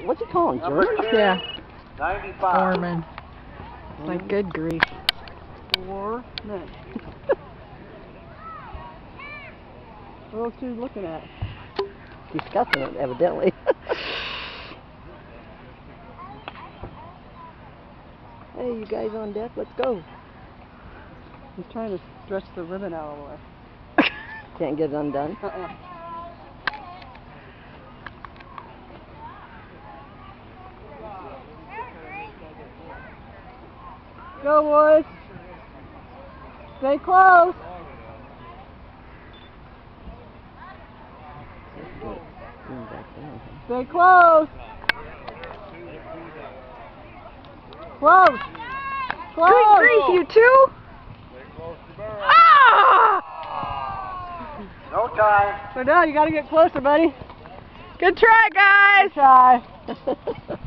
What's he calling? Number German? 2, Yeah. 95. Foreman. It's like good grief. Foreman. What else are you looking at? Discussing it, evidently. Hey, you guys on deck? Let's go. He's trying to stretch the ribbon out of the way. Can't get it undone? Go, boys. Stay close. Stay close. Close. Close. Good grief, you two! Ah! No time. So now you got to get closer, buddy. Good try, guys! Good try.